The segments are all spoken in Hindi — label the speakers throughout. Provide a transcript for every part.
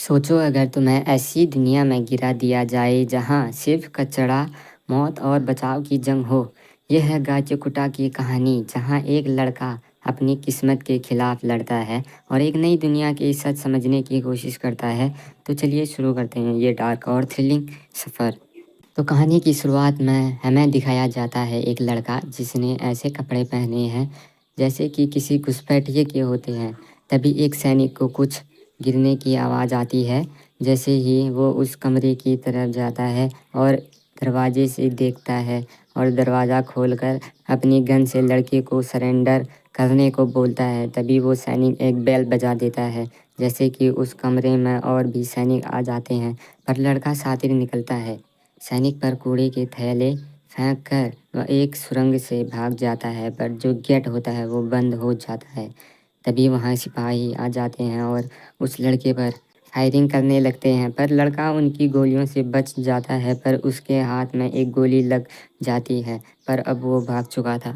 Speaker 1: सोचो अगर तुम्हें ऐसी दुनिया में गिरा दिया जाए जहां सिर्फ कचरा, मौत और बचाव की जंग हो। यह है गाचेकुटा की कहानी जहां एक लड़का अपनी किस्मत के खिलाफ लड़ता है और एक नई दुनिया की सच समझने की कोशिश करता है। तो चलिए शुरू करते हैं ये डार्क और थ्रिलिंग सफ़र। तो कहानी की शुरुआत में हमें दिखाया जाता है एक लड़का जिसने ऐसे कपड़े पहने हैं जैसे कि किसी घुसपैठिए के होते हैं। तभी एक सैनिक को कुछ गिरने की आवाज़ आती है। जैसे ही वो उस कमरे की तरफ जाता है और दरवाजे से देखता है और दरवाज़ा खोलकर अपनी गन से लड़के को सरेंडर करने को बोलता है। तभी वो सैनिक एक बेल बजा देता है जैसे कि उस कमरे में और भी सैनिक आ जाते हैं, पर लड़का शातिर निकलता है। सैनिक पर कूड़े के थैले फेंक कर वह एक सुरंग से भाग जाता है, पर जो गेट होता है वो बंद हो जाता है। तभी वहाँ सिपाही आ जाते हैं और उस लड़के पर फायरिंग करने लगते हैं, पर लड़का उनकी गोलियों से बच जाता है। पर उसके हाथ में एक गोली लग जाती है, पर अब वो भाग चुका था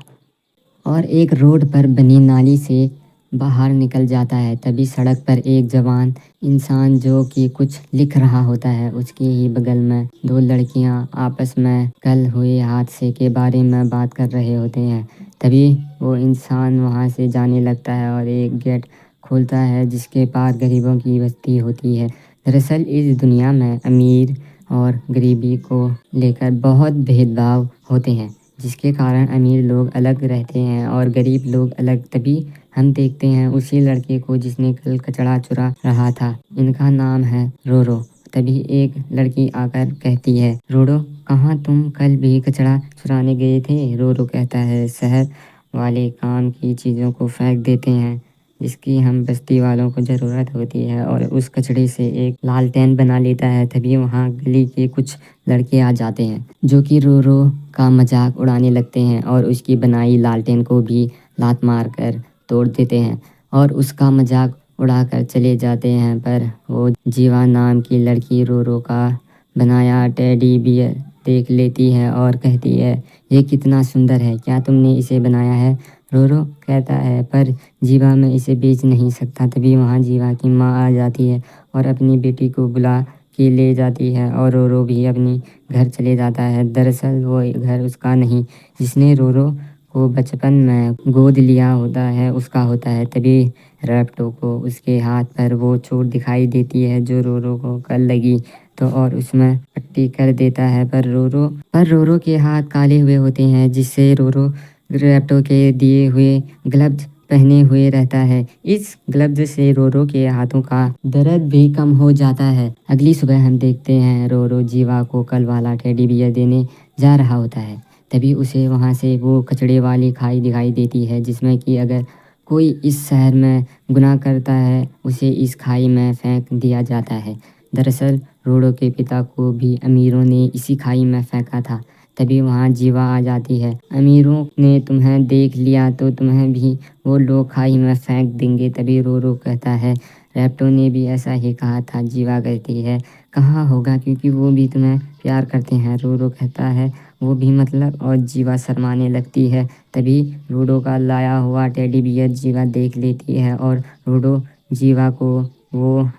Speaker 1: और एक रोड पर बनी नाली से बाहर निकल जाता है। तभी सड़क पर एक जवान इंसान जो कि कुछ लिख रहा होता है, उसके ही बगल में दो लड़कियां आपस में कल हुए हादसे के बारे में बात कर रहे होते हैं। तभी वो इंसान वहां से जाने लगता है और एक गेट खोलता है जिसके पार गरीबों की बस्ती होती है। दरअसल इस दुनिया में अमीर और गरीबी को लेकर बहुत भेदभाव होते हैं, जिसके कारण अमीर लोग अलग रहते हैं और गरीब लोग अलग। तभी हम देखते हैं उसी लड़के को जिसने कल कचरा चुरा रहा था। इनका नाम है रोरो। तभी एक लड़की आकर कहती है, रोरो कहाँ तुम कल भी कचरा चुराने गए थे? रोरो कहता है, शहर वाले काम की चीज़ों को फेंक देते हैं जिसकी हम बस्ती वालों को ज़रूरत होती है, और उस कचड़े से एक लालटेन बना लेता है। तभी वहाँ गली के कुछ लड़के आ जाते हैं जो कि रोरो का मजाक उड़ाने लगते हैं और उसकी बनाई लालटेन को भी लात मार कर तोड़ देते हैं और उसका मजाक उड़ाकर चले जाते हैं। पर वो जीवा नाम की लड़की रोरो का बनाया टेडी बियर देख लेती है और कहती है, ये कितना सुंदर है, क्या तुमने इसे बनाया है? रोरो कहता है, पर जीवा मैं इसे बेच नहीं सकता। तभी वहाँ जीवा की माँ आ जाती है और अपनी बेटी को बुला के ले जाती है और रोरो भी अपनी घर चले जाता है। दरअसल वो घर उसका नहीं, जिसने रोरो को बचपन में गोद लिया होता है उसका होता है। तभी रैप्टो को उसके हाथ पर वो चोट दिखाई देती है जो रोरो को कल लगी, तो और उसमें पट्टी कर देता है। पर रोरो के हाथ काले हुए होते हैं, जिससे रोरो रैप्टो के दिए हुए ग्लव्स पहने हुए रहता है। इस ग्लव्स से रोरो के हाथों का दर्द भी कम हो जाता है। अगली सुबह हम देखते हैं रोरो जीवा को कल वाला टेडी बियर देने जा रहा होता है। तभी उसे वहाँ से वो कचड़े वाली खाई दिखाई देती है जिसमें कि अगर कोई इस शहर में गुनाह करता है उसे इस खाई में फेंक दिया जाता है। दरअसल रोडो के पिता को भी अमीरों ने इसी खाई में फेंका था। तभी वहाँ जीवा आ जाती है, अमीरों ने तुम्हें देख लिया तो तुम्हें भी वो लोग खाई में फेंक देंगे। तभी रोरो कहता है, रैप्टो ने भी ऐसा ही कहा था। जीवा कहती है, कहाँ होगा, क्योंकि वो भी तुम्हें प्यार करते हैं। रोरो कहता है, वो भी मतलब, और जीवा शर्माने लगती है। तभी रोडो का लाया हुआ टेडी बियर जीवा देख लेती है और रोडो जीवा को वो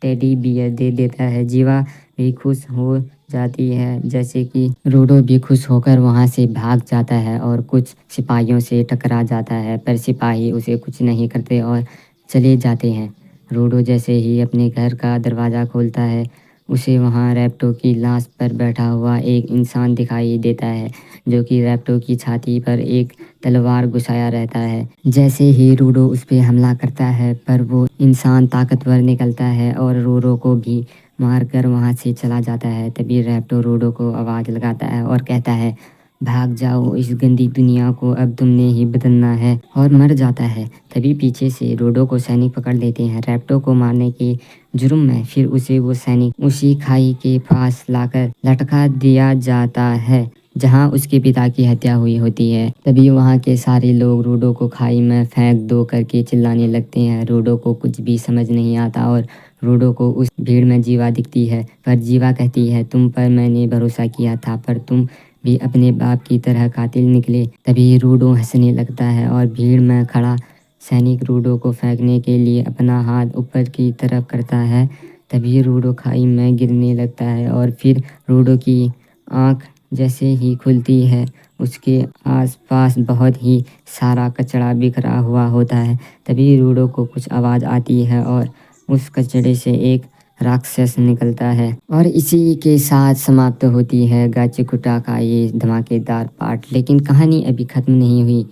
Speaker 1: टेडी बियर दे देता है। जीवा भी खुश हो जाती है, जैसे कि रोडो भी खुश होकर वहाँ से भाग जाता है और कुछ सिपाहियों से टकरा जाता है, पर सिपाही उसे कुछ नहीं करते और चले जाते हैं। रोडो जैसे ही अपने घर का दरवाज़ा खोलता है उसे वहाँ रैप्टो की लाश पर बैठा हुआ एक इंसान दिखाई देता है जो कि रैप्टो की छाती पर एक तलवार घुसाया रहता है। जैसे ही रोडो उस पर हमला करता है, पर वो इंसान ताकतवर निकलता है और रोडो को भी मारकर वहाँ से चला जाता है। तभी रैप्टो रोडो को आवाज़ लगाता है और कहता है, भाग जाओ, इस गंदी दुनिया को अब तुमने ही बदलना है, और मर जाता है। तभी पीछे से रोडो को सैनिक पकड़ लेते हैं रैप्टो को मारने के जुर्म में। फिर उसे वो सैनिक उसी खाई के पास लाकर लटका दिया जाता है जहां उसके पिता की हत्या हुई होती है। तभी वहां के सारे लोग रोडो को खाई में फेंक दो करके चिल्लाने लगते हैं। रोडो को कुछ भी समझ नहीं आता और रोडो को उस भीड़ में जीवा दिखती है, पर जीवा कहती है, तुम पर मैंने भरोसा किया था, पर तुम भी अपने बाप की तरह कातिल निकले। तभी रोडो हंसने लगता है और भीड़ में खड़ा सैनिक रोडो को फेंकने के लिए अपना हाथ ऊपर की तरफ करता है। तभी रूडो खाई में गिरने लगता है और फिर रूडो की आँख जैसे ही खुलती है उसके आसपास बहुत ही सारा कचरा बिखरा हुआ होता है। तभी रूडो को कुछ आवाज़ आती है और उस कचरे से एक राक्षस निकलता है और इसी के साथ समाप्त होती है गाचीकुटा का ये धमाकेदार पार्ट। लेकिन कहानी अभी ख़त्म नहीं हुई,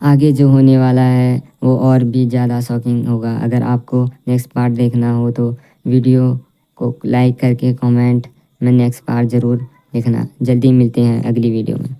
Speaker 1: आगे जो होने वाला है वो और भी ज़्यादा शॉकिंग होगा। अगर आपको नेक्स्ट पार्ट देखना हो तो वीडियो को लाइक करके कमेंट में नेक्स्ट पार्ट ज़रूर देखना। जल्दी मिलते हैं अगली वीडियो में।